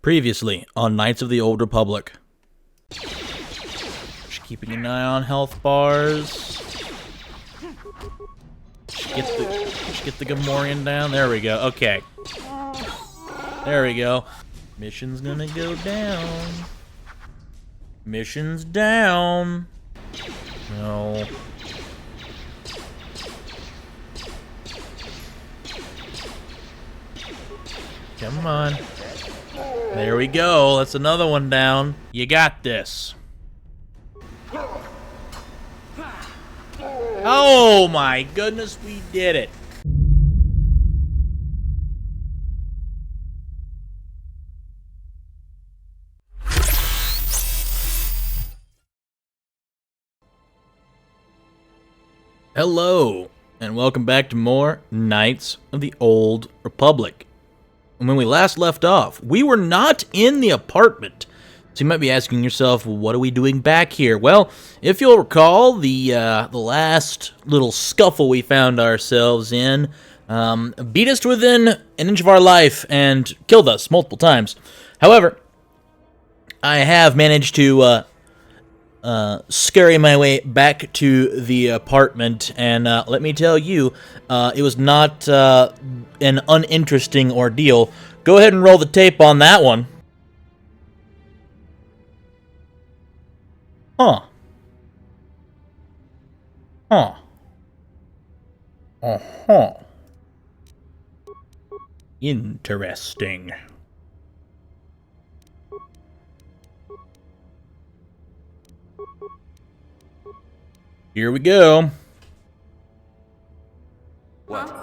Previously on Knights of the Old Republic. Just keeping an eye on health bars. Just get the Gamorrean down. There we go. Okay. There we go. Mission's gonna go down. Mission's down. No. Come on. There we go. That's another one down. You got this. Oh my goodness, we did it. Hello, and welcome back to more Knights of the Old Republic. And when we last left off, we were not in the apartment. So you might be asking yourself, well, what are we doing back here? Well, if you'll recall, the last little scuffle we found ourselves in beat us to within an inch of our life and killed us multiple times. However, I have managed to scurry my way back to the apartment, and let me tell you, it was not an uninteresting ordeal. Go ahead and roll the tape on that one. Huh. Uh-huh. Interesting. Here we go. What?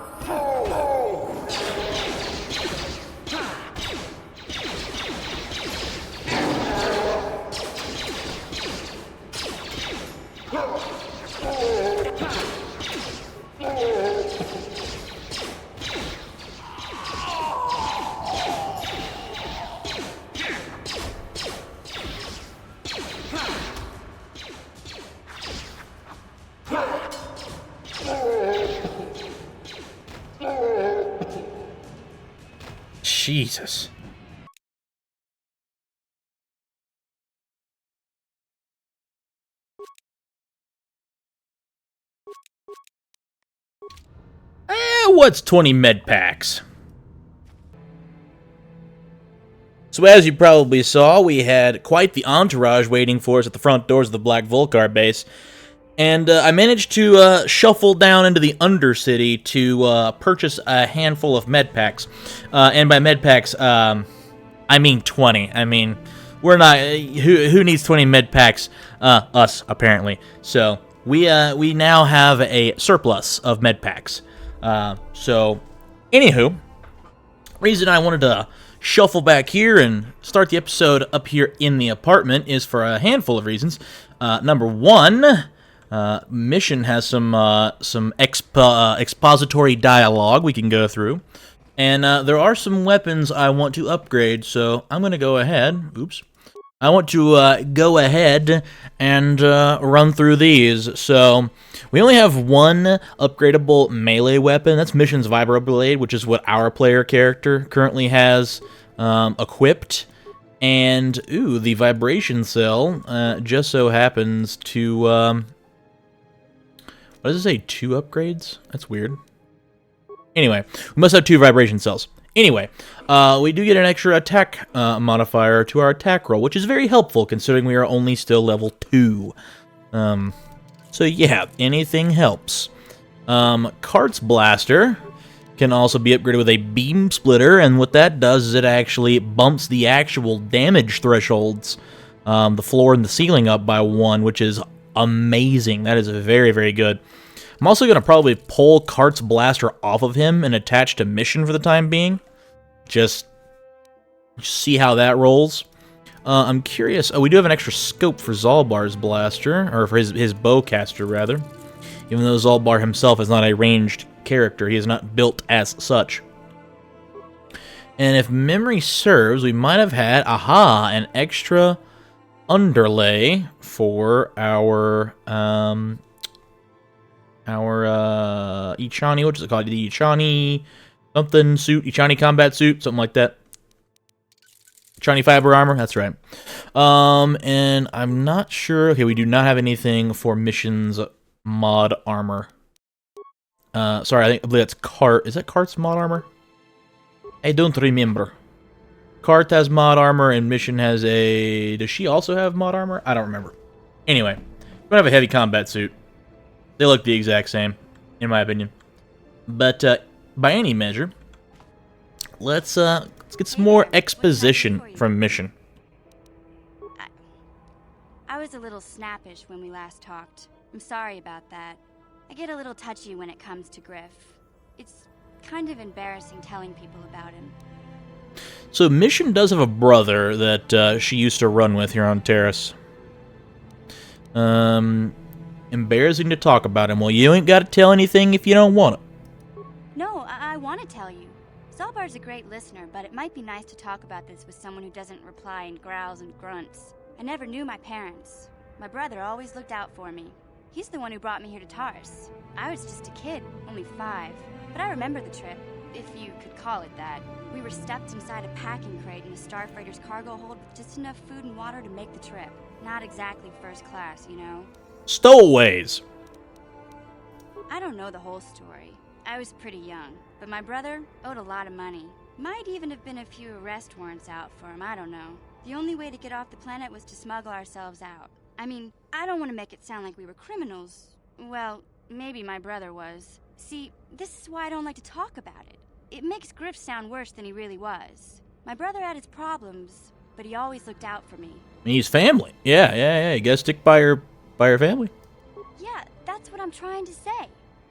Jesus. What's 20 med packs? So as you probably saw, we had quite the entourage waiting for us at the front doors of the Black Vulkar base. And I managed to shuffle down into the Undercity to purchase a handful of med packs. And by med packs, I mean 20. I mean, we're not... Who needs 20 med packs? Us, apparently. So, we now have a surplus of med packs. So, anywho, reason I wanted to shuffle back here and start the episode up here in the apartment is for a handful of reasons. Number one... Mission has some expository dialogue we can go through, and there are some weapons I want to upgrade, so I'm going to go ahead, I want to go ahead and run through these. So, we only have one upgradable melee weapon, that's Mission's Vibroblade, which is what our player character currently has equipped. And, ooh, the Vibration Cell just so happens to... what does it say? 2 upgrades? That's weird. Anyway, we must have 2 vibration cells. Anyway, we do get an extra attack modifier to our attack roll, which is very helpful considering we are only still level 2. So yeah, anything helps. Kart's Blaster can also be upgraded with a Beam Splitter, and what that does is it actually bumps the actual damage thresholds, the floor and the ceiling up by 1, which is amazing. That is very, very good. I'm also going to probably pull Kart's Blaster off of him and attach to Mission for the time being. Just see how that rolls. I'm curious. Oh, we do have an extra scope for Zalbar's Blaster, or for his bowcaster, rather. Even though Zalbar himself is not a ranged character, he is not built as such. And if memory serves, we might have had, an extra underlay for our Ichani, what is it called? The Ichani something suit, Ichani combat suit, something like that. Shiny fiber armor, that's right. And I'm not sure. Okay, we do not have anything for missions mod armor. Sorry, I believe that's Cart. Is that Cart's mod armor? I don't remember. Cart has mod armor and Mission has a... Does she also have mod armor? I don't remember. Anyway, we don't have a heavy combat suit. They look the exact same, in my opinion. But by any measure, let's get some more exposition from Mission. I was a little snappish when we last talked. I'm sorry about that. I get a little touchy when it comes to Griff. It's kind of embarrassing telling people about him. So Mission does have a brother that she used to run with here on Terrace. Embarrassing to talk about him. Well, you ain't got to tell anything if you don't want to. No, I want to tell you. Zalbar's a great listener, but it might be nice to talk about this with someone who doesn't reply in growls and grunts. I never knew my parents. My brother always looked out for me. He's the one who brought me here to Tars. I was just a kid, only 5. But I remember the trip, if you could call it that. We were stuffed inside a packing crate in a starfreighter's cargo hold with just enough food and water to make the trip. Not exactly first class, you know? Stowaways! I don't know the whole story. I was pretty young, but my brother owed a lot of money. Might even have been a few arrest warrants out for him, I don't know. The only way to get off the planet was to smuggle ourselves out. I mean, I don't want to make it sound like we were criminals. Well, maybe my brother was. See, this is why I don't like to talk about it. It makes Griff sound worse than he really was. My brother had his problems, but he always looked out for me. I mean, he's family. Yeah. You gotta stick by your family. Yeah, that's what I'm trying to say.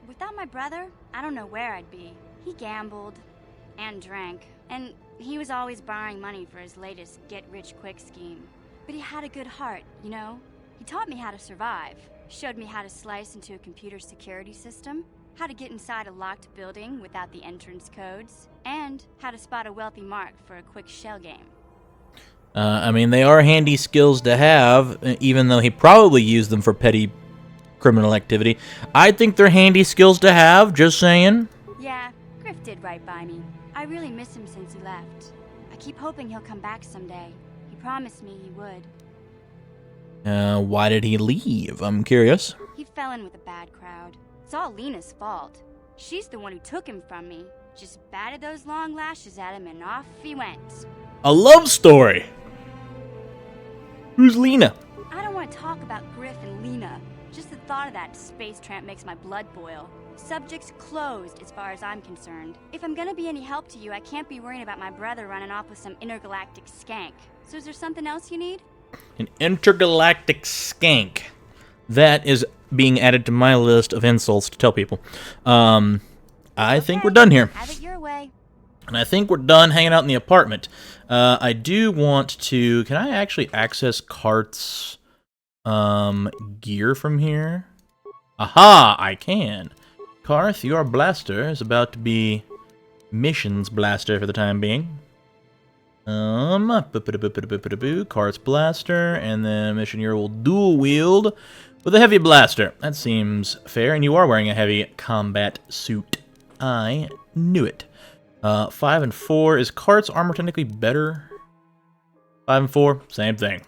Without my brother, I don't know where I'd be. He gambled and drank, and he was always borrowing money for his latest get-rich-quick scheme. But he had a good heart, you know? He taught me how to survive, showed me how to slice into a computer security system, how to get inside a locked building without the entrance codes, and how to spot a wealthy mark for a quick shell game. I mean, they are handy skills to have, even though he probably used them for petty criminal activity. I think they're handy skills to have, just saying. Yeah, Griff did right by me. I really miss him since he left. I keep hoping he'll come back someday. He promised me he would. Why did he leave? I'm curious. He fell in with a bad crowd. It's all Lena's fault. She's the one who took him from me. Just batted those long lashes at him and off he went. A love story! Who's Lena? I don't want to talk about Griff and Lena. Just the thought of that space tramp makes my blood boil. Subject's closed as far as I'm concerned. If I'm gonna be any help to you, I can't be worrying about my brother running off with some intergalactic skank. So is there something else you need? An intergalactic skank. That is being added to my list of insults to tell people. I think we're done here. Have it your way. And I think we're done hanging out in the apartment. I do want to... Can I actually access Cart's gear from here? Aha! I can. Karth, your blaster is about to be Mission's blaster for the time being. Kart's blaster, and then Mission here will dual wield with a heavy blaster. That seems fair, and you are wearing a heavy combat suit. I knew it. 5 and 4. Is Kart's armor technically better? 5 and 4, same thing.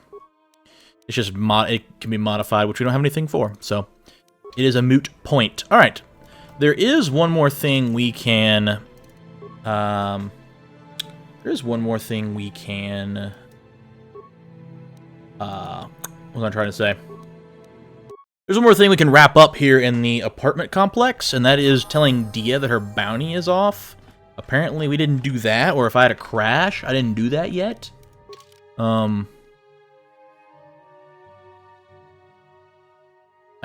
It's just it can be modified, which we don't have anything for, so it is a moot point. All right, there is one more thing we can. There's one more thing we can. What was I trying to say? There's one more thing we can wrap up here in the apartment complex, and that is telling Dia that her bounty is off. Apparently, we didn't do that, or if I had a crash, I didn't do that yet. I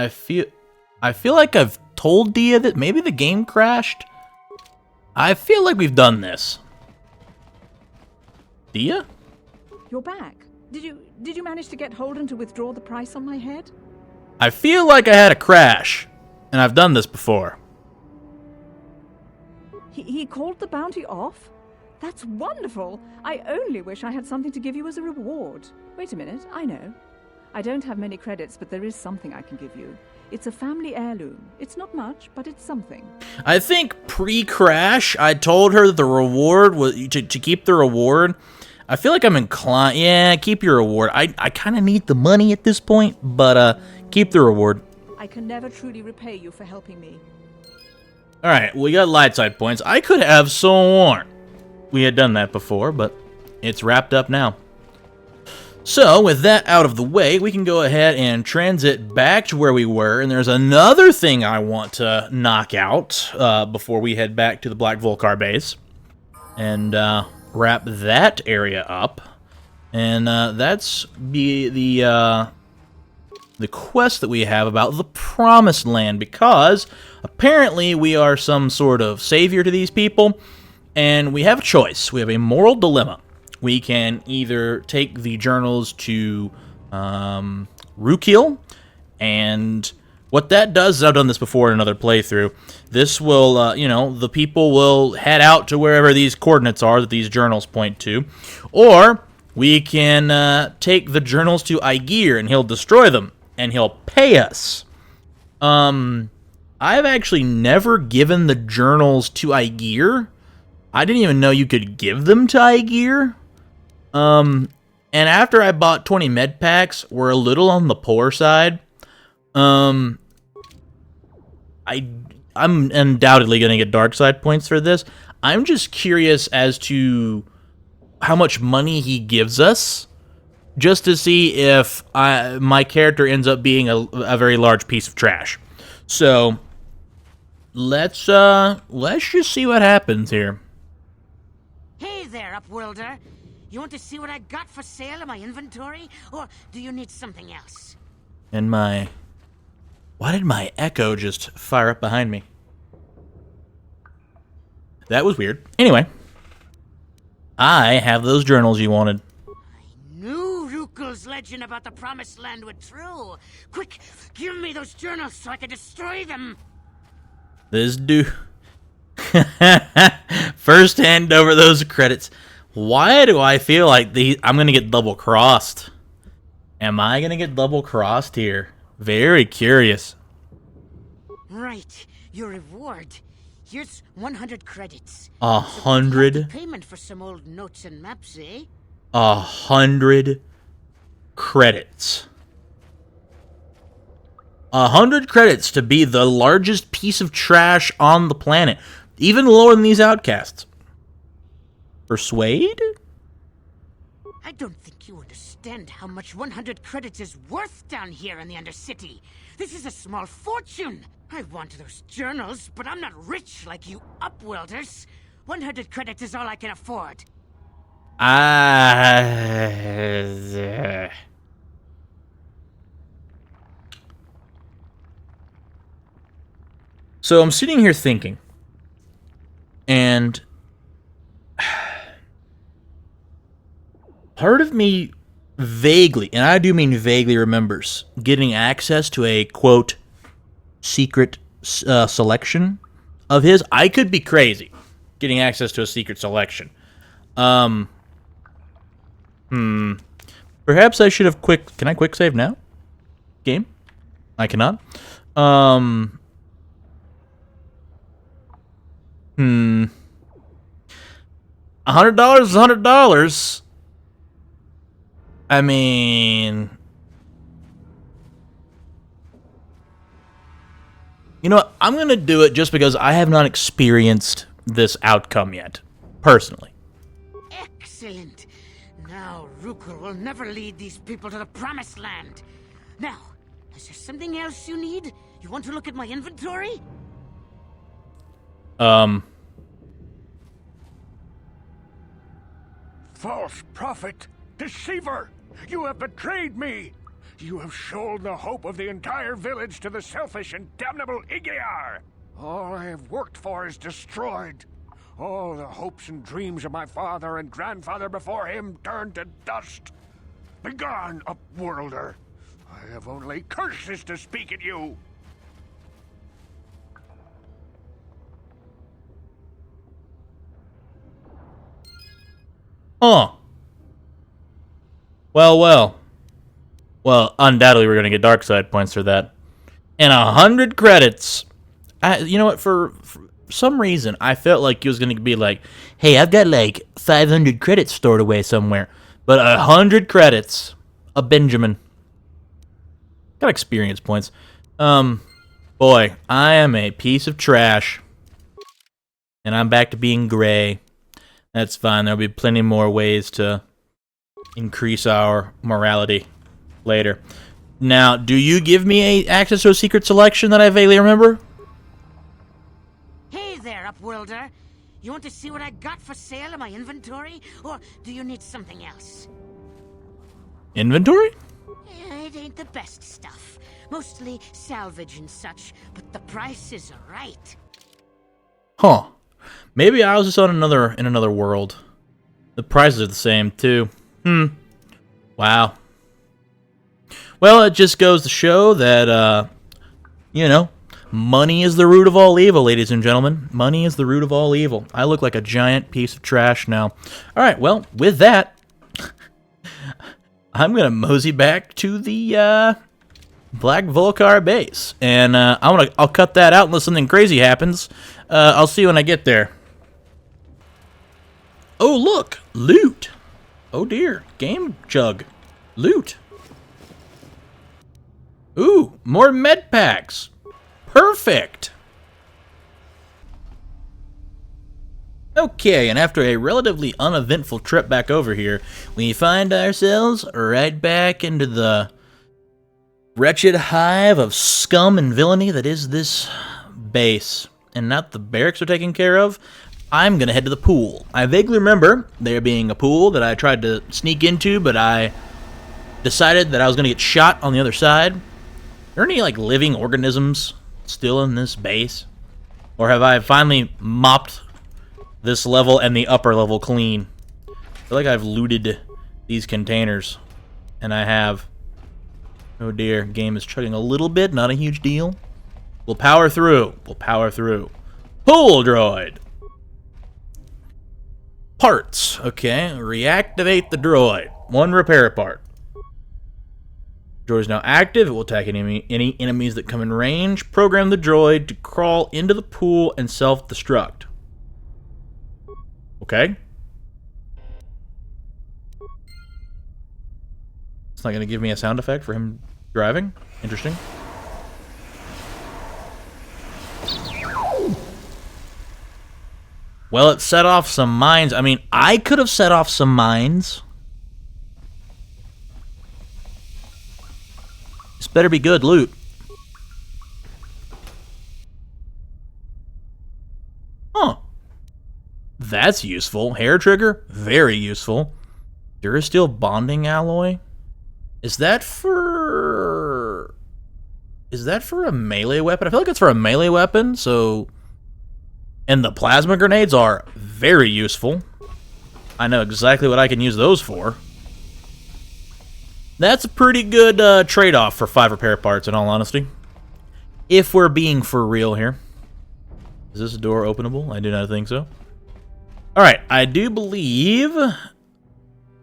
feel like I've told Dia that maybe the game crashed. I feel like we've done this. Dia? You're back. Did you manage to get Holden to withdraw the price on my head? I feel like I had a crash, and I've done this before. He called the bounty off? That's wonderful! I only wish I had something to give you as a reward. Wait a minute, I know. I don't have many credits, but there is something I can give you. It's a family heirloom. It's not much, but it's something. I think pre-crash, I told her that the reward was to keep the reward. I feel like I'm inclined... Yeah, keep your reward. I kind of need the money at this point, but keep the reward. I can never truly repay you for helping me. Alright, we got light side points. I could have sworn we had done that before, but it's wrapped up now. So, with that out of the way, we can go ahead and transit back to where we were, and there's another thing I want to knock out before we head back to the Black Vulkar base. And wrap that area up. And that's the quest that we have about the Promised Land, because apparently we are some sort of savior to these people, and we have a choice. We have a moral dilemma. We can either take the journals to Rukil, and what that does is, I've done this before in another playthrough, this will, you know, the people will head out to wherever these coordinates are that these journals point to, or we can take the journals to Aegir, and he'll destroy them, and he'll pay us. I've actually never given the journals to Aegir. I didn't even know you could give them to Aegir. And after I bought 20 med packs, we're a little on the poor side. I'm undoubtedly going to get dark side points for this. I'm just curious as to how much money he gives us, just to see if my character ends up being a very large piece of trash. So let's just see what happens here. Hey there, Upworlder. You want to see what I got for sale in my inventory, or do you need something else? And why did my echo just fire up behind me? That was weird. Anyway, I have those journals you wanted. I knew Rukul's legend about the Promised Land was true. Quick, give me those journals so I can destroy them. This dude... First hand over those credits. Why do I feel like I'm going to get double-crossed? Am I going to get double-crossed here? Very curious. Right, your reward. Here's 100 credits. 100? Payment for some old notes and maps, eh? 100 credits. 100 credits to be the largest piece of trash on the planet. Even lower than these outcasts. Persuade? I don't think you understand how much 100 credits is worth down here in the Undercity. This is a small fortune. I want those journals, but I'm not rich like you Upworlders. 100 credits is all I can afford. So I'm sitting here thinking, and part of me vaguely, and I do mean vaguely, remembers getting access to a, quote, secret selection of his. I could be crazy getting access to a secret selection. Perhaps I should have Can I quick save now? Game? I cannot. $100 is $100. I mean, you know what? I'm going to do it just because I have not experienced this outcome yet, personally. Excellent. Now Rukul will never lead these people to the Promised Land. Now, is there something else you need? You want to look at my inventory? False prophet! Deceiver! You have betrayed me! You have sold the hope of the entire village to the selfish and damnable Igiar! All I have worked for is destroyed. All the hopes and dreams of my father and grandfather before him turned to dust. Begone, Upworlder! I have only curses to speak at you! Huh. Well. Well, undoubtedly we're going to get dark side points for that. And 100 credits. You know what, for some reason, I felt like he was going to be like, hey, I've got like 500 credits stored away somewhere. But 100 credits. A Benjamin. Got experience points. Boy, I am a piece of trash. And I'm back to being gray. That's fine. There'll be plenty more ways to increase our morality later. Now, do you give me access to a secret selection that I vaguely remember? Hey there, Upworlder. You want to see what I got for sale in my inventory? Or do you need something else? Inventory? It ain't the best stuff. Mostly salvage and such, but the price is right. Huh. Maybe I was just on in another world. The prices are the same, too. Wow. Well, it just goes to show that, you know, money is the root of all evil, ladies and gentlemen. Money is the root of all evil. I look like a giant piece of trash now. All right, well, with that, I'm going to mosey back to the Black Vulkar base. And I'll cut that out unless something crazy happens. I'll see you when I get there. Oh, look! Loot! Oh, dear. Game jug. Loot. Ooh, more med packs. Perfect. Okay, and after a relatively uneventful trip back over here, we find ourselves right back into the wretched hive of scum and villainy that is this base. And now that the barracks are taken care of, I'm going to head to the pool. I vaguely remember there being a pool that I tried to sneak into, but I decided that I was going to get shot on the other side. Are there any, like, living organisms still in this base? Or have I finally mopped this level and the upper level clean? I feel like I've looted these containers. And I have. Oh dear, game is chugging a little bit, not a huge deal. We'll power through. We'll power through. Pool droid! Parts. Okay, reactivate the droid. One repair part. Droid is now active. It will attack any enemies that come in range. Program the droid to crawl into the pool and self-destruct. Okay. It's not going to give me a sound effect for him driving. Interesting. Well, it set off some mines. I mean, I could have set off some mines. This better be good loot. Huh. That's useful. Hair trigger? Very useful. Durasteel bonding alloy? Is that for a melee weapon? I feel like it's for a melee weapon, so... And the plasma grenades are very useful. I know exactly what I can use those for. That's a pretty good trade-off for 5 repair parts, in all honesty. If we're being for real here. Is this door openable? I do not think so. Alright, I do believe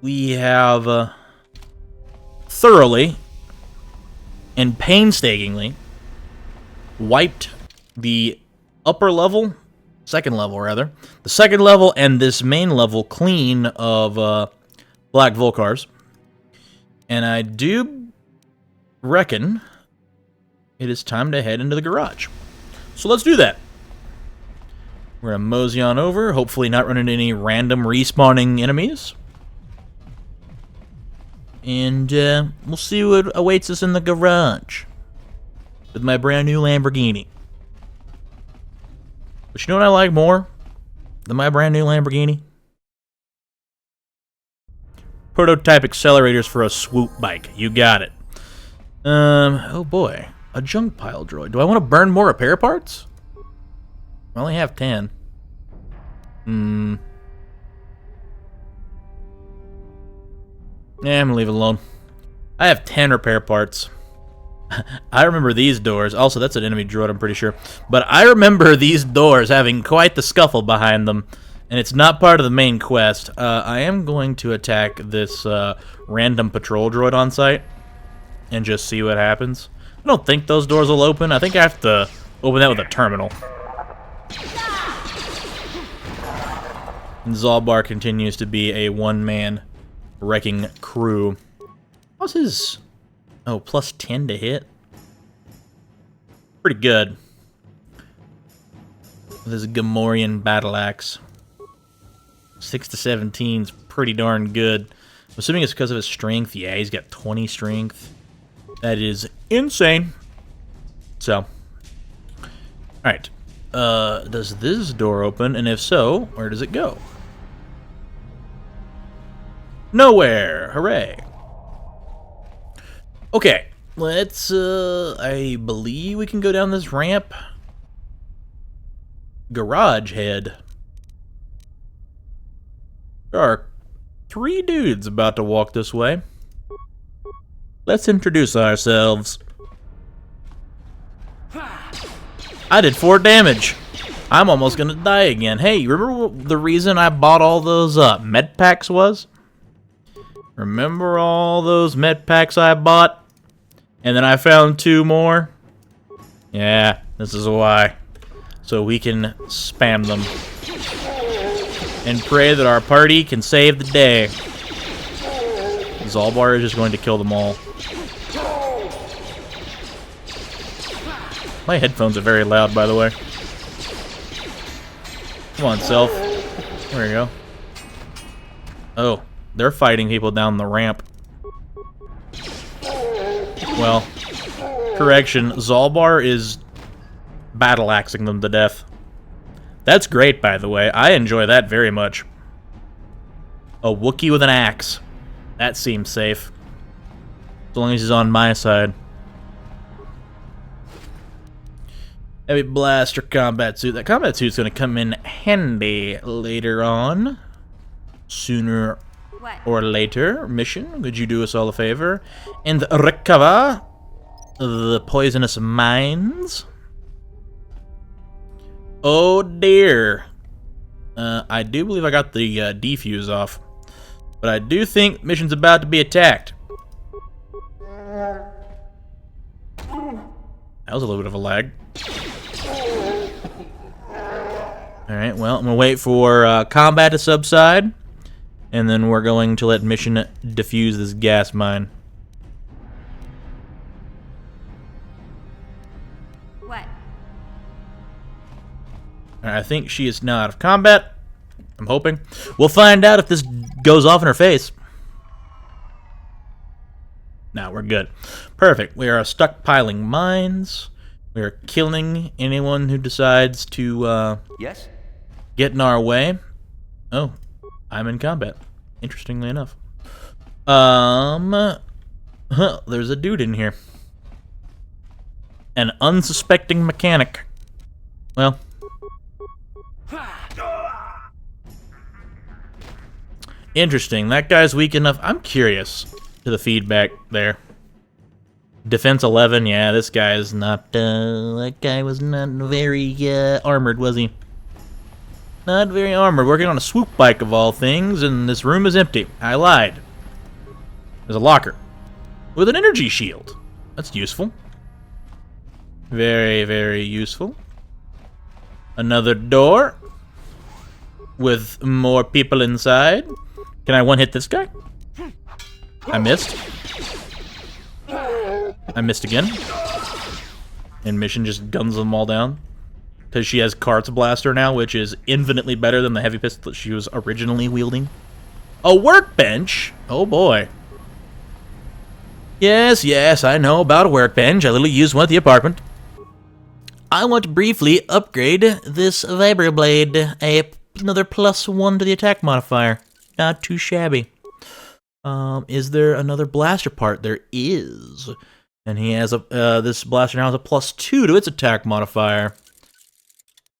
we have thoroughly and painstakingly wiped the upper level, second level rather, the second level and this main level clean of Black Vulkars. And I do reckon it is time to head into the garage. So let's do that. We're going to mosey on over, hopefully not run into any random respawning enemies. And we'll see what awaits us in the garage with my brand new Lamborghini. But you know what I like more than my brand new Lamborghini? Prototype accelerators for a swoop bike. You got it. Oh boy. A junk pile droid. Do I want to burn more repair parts? I only have 10. Yeah, I'm gonna leave it alone. I have 10 repair parts. I remember these doors. Also, that's an enemy droid, I'm pretty sure. But I remember these doors having quite the scuffle behind them. And it's not part of the main quest. I am going to attack this random patrol droid on site. And just see what happens. I don't think those doors will open. I think I have to open that with a terminal. And Zalbar continues to be a one-man wrecking crew. How's his... Oh, plus 10 to hit? Pretty good. With his Gamorrean battle axe. 6 to 17 is pretty darn good. I'm assuming it's because of his strength. Yeah, he's got 20 strength. That is insane. So. Alright. Does this door open? And if so, where does it go? Nowhere! Hooray! Okay. Let's, I believe we can go down this ramp. Garage head. There are 3 dudes about to walk this way. Let's introduce ourselves. I did 4 damage. I'm almost gonna die again. Hey, you remember what the reason I bought all those med packs was? Remember all those med packs I bought? And then I found 2 more? Yeah, this is why. So we can spam them. And pray that our party can save the day. Zalbar is just going to kill them all. My headphones are very loud, by the way. Come on, Self. There we go. Oh, they're fighting people down the ramp. Well, correction, Zalbar is battle-axing them to death. That's great, by the way. I enjoy that very much. A Wookiee with an axe. That seems safe. As long as he's on my side. Heavy blaster combat suit. That combat suit's gonna come in handy later on. Sooner or later. Mission, could you do us all a favor? And recover the poisonous mines. Oh dear. I do believe I got the defuse off. But I do think the mission's about to be attacked. That was a little bit of a lag. Alright, well, I'm going to wait for combat to subside. And then we're going to let mission defuse this gas mine. What? I think she is now out of combat. I'm hoping. We'll find out if this goes off in her face. Now we're good. Perfect. We are stockpiling mines. We are killing anyone who decides to Yes? get in our way. Oh, I'm in combat. Interestingly enough. There's a dude in here. An unsuspecting mechanic. Well. Interesting. That guy's weak enough. I'm curious to the feedback there. Defense 11. Yeah, this guy is not, that guy was not very, armored, was he? Not very armored. Working on a swoop bike of all things, and this room is empty. I lied. There's a locker. With an energy shield. That's useful. Very, very useful. Another door. With more people inside. Can I one-hit this guy? I missed. I missed again. And Mission just guns them all down. Because she has Kart's blaster now, which is infinitely better than the heavy pistol that she was originally wielding. A workbench? Oh boy. Yes, yes, I know about a workbench. I literally used one at the apartment. I want to briefly upgrade this vibroblade. Another +1 to the attack modifier. Not too shabby. Is there another blaster part? There is. And he has a, this blaster now has a +2 to its attack modifier.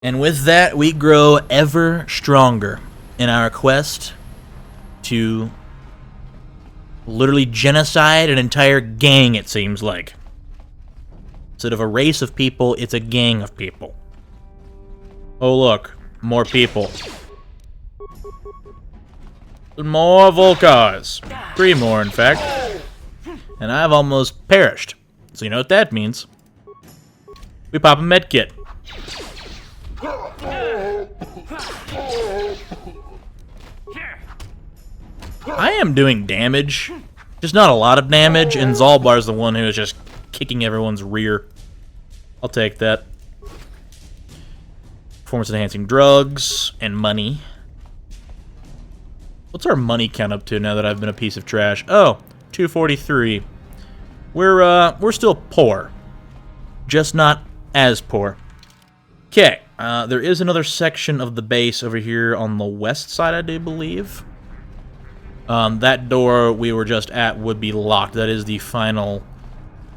And with that, we grow ever stronger in our quest to literally genocide an entire gang, it seems like. Instead of a race of people, it's a gang of people. Oh look, more people. More Vulkars. 3 more, in fact. And I've almost perished. So you know what that means. We pop a medkit. I am doing damage. Just not a lot of damage, and Zalbar's the one who is just kicking everyone's rear. I'll take that. Performance-enhancing drugs and money. What's our money count up to now that I've been a piece of trash? Oh, 243. We're still poor. Just not as poor. Okay, there is another section of the base over here on the west side, I do believe. That door we were just at would be locked. That is the final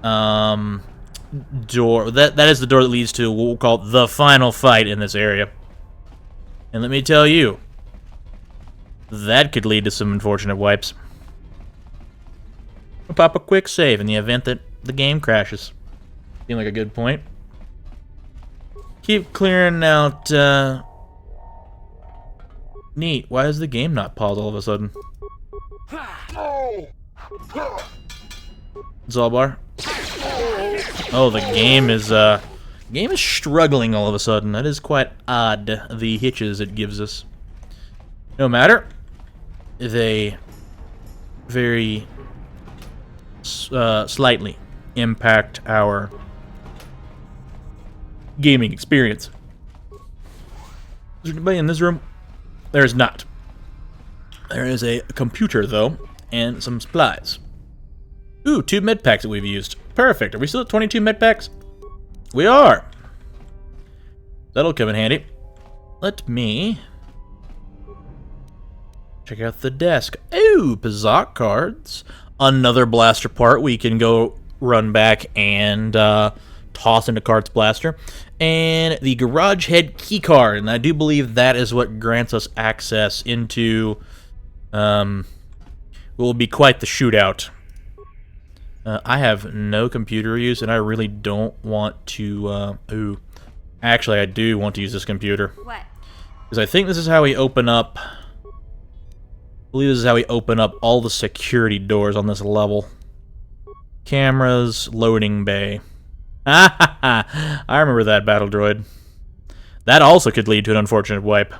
door. That is the door that leads to what we'll call the final fight in this area. And let me tell you, that could lead to some unfortunate wipes. I'll pop a quick save in the event that the game crashes. Seems like a good point. Keep clearing out, Neat. Why does the game not pause all of a sudden? Zalbar. Oh, the game is struggling all of a sudden. That is quite odd, the hitches it gives us. No matter. They very slightly impact our gaming experience. Is there anybody in this room? There is not. There is a computer, though, and some supplies. Ooh, 2 med packs that we've used. Perfect. Are we still at 22 med packs? We are. That'll come in handy. Let me check out the desk. Ooh, Pazak cards. Another blaster part we can go run back and toss into Kart's blaster. And the garage head key card. And I do believe that is what grants us access into will be quite the shootout. I have no computer use, and I really don't want to, ooh. Actually, I do want to use this computer. What? Because I think this is how we open up, I believe this is how we open up all the security doors on this level. Cameras, loading bay. I remember that, battle droid. That also could lead to an unfortunate wipe.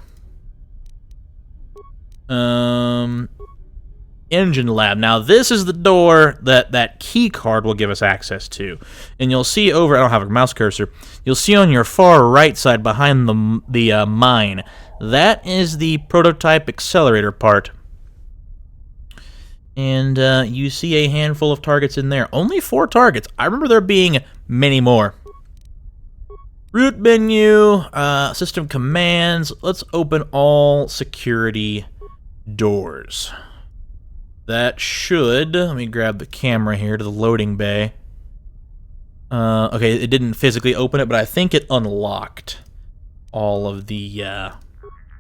Engine lab. Now, this is the door that key card will give us access to. And you'll see over, I don't have a mouse cursor, you'll see on your far right side behind the mine. That is the prototype accelerator part. And you see a handful of targets in there. Only 4 targets. I remember there being many more. Root menu, system commands. Let's open all security doors. That should, let me grab the camera here to the loading bay. Okay, it didn't physically open it, but I think it unlocked all of the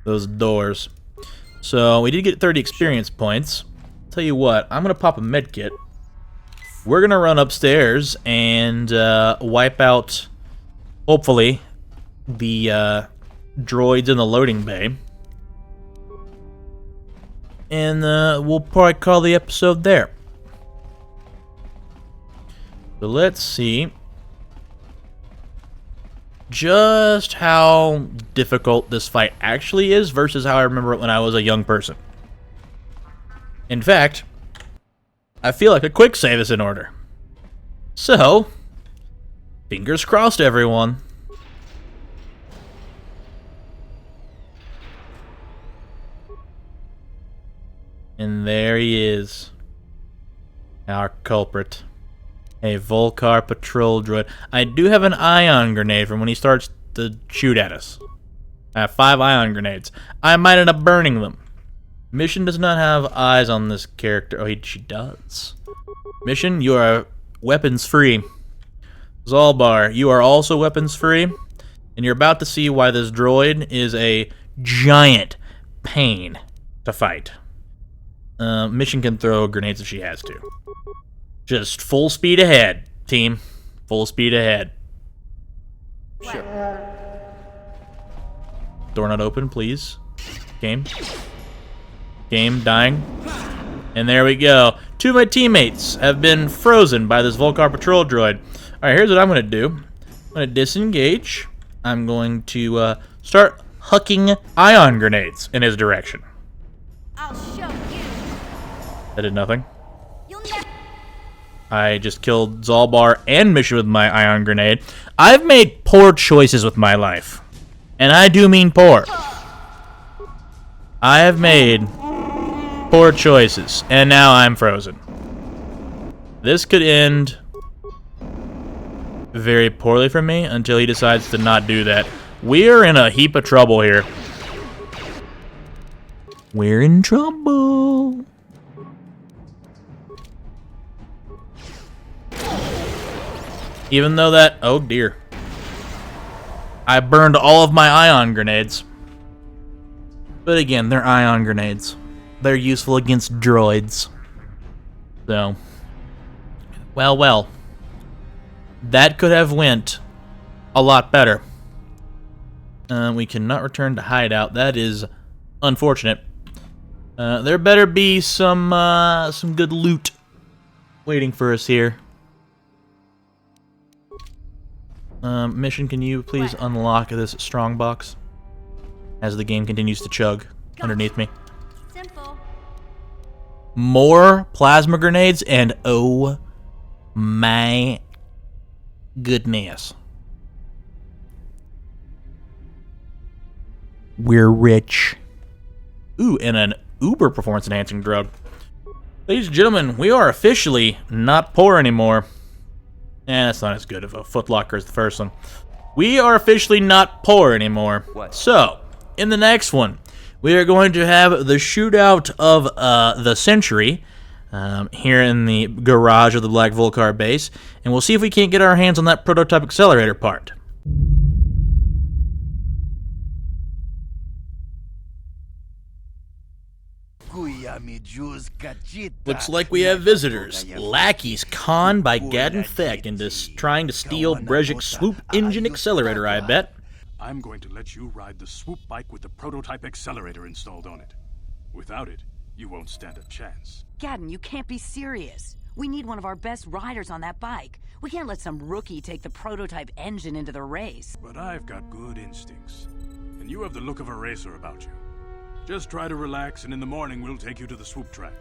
those doors. So we did get 30 experience points. Tell you what, I'm gonna pop a med kit. We're gonna run upstairs and wipe out, hopefully, the droids in the loading bay. And we'll probably call the episode there. So let's see just how difficult this fight actually is versus how I remember it when I was a young person. In fact, I feel like a quick save is in order. So, fingers crossed, everyone. And there he is. Our culprit. A Vulkar patrol droid. I do have an ion grenade from when he starts to shoot at us. I have 5 ion grenades. I might end up burning them. Mission does not have eyes on this character. Oh, she does. Mission, you are weapons free. Zalbar, you are also weapons free. And you're about to see why this droid is a giant pain to fight. Mission can throw grenades if she has to. Just full speed ahead, team. Full speed ahead. Sure. Door not open, please. Game. Game, dying. And there we go. 2 of my teammates have been frozen by this Vulkar patrol droid. Alright, here's what I'm going to do. I'm going to disengage. I'm going to start hucking ion grenades in his direction. I'll show you. That did nothing. You'll never. I just killed Zalbar and Mission with my ion grenade. I've made poor choices with my life. And I do mean poor. I have made poor choices, and now I'm frozen. This could end very poorly for me until he decides to not do that. We're in a heap of trouble here. We're in trouble. Even though that... Oh, dear. I burned all of my ion grenades. But again, they're ion grenades. They're useful against droids. So... Well. That could have went a lot better. We cannot return to hideout. That is unfortunate. There better be some good loot waiting for us here. Mission, can you please unlock this strong box as the game continues to chug underneath me? Simple. More plasma grenades, and oh my goodness. We're rich. Ooh, and an uber performance enhancing drug. Ladies and gentlemen, we are officially not poor anymore. That's not as good of a footlocker as the first one. We are officially not poor anymore. What? So, in the next one, we are going to have the shootout of the century here in the garage of the Black Vulkar base, and we'll see if we can't get our hands on that prototype accelerator part. Looks like we have visitors. Lackeys conned by Gadden Feck into trying to steal Brejik's swoop engine accelerator, I bet. I'm going to let you ride the swoop bike with the prototype accelerator installed on it. Without it, you won't stand a chance. Gadden, you can't be serious. We need one of our best riders on that bike. We can't let some rookie take the prototype engine into the race. But I've got good instincts, and you have the look of a racer about you. Just try to relax, and in the morning we'll take you to the swoop track.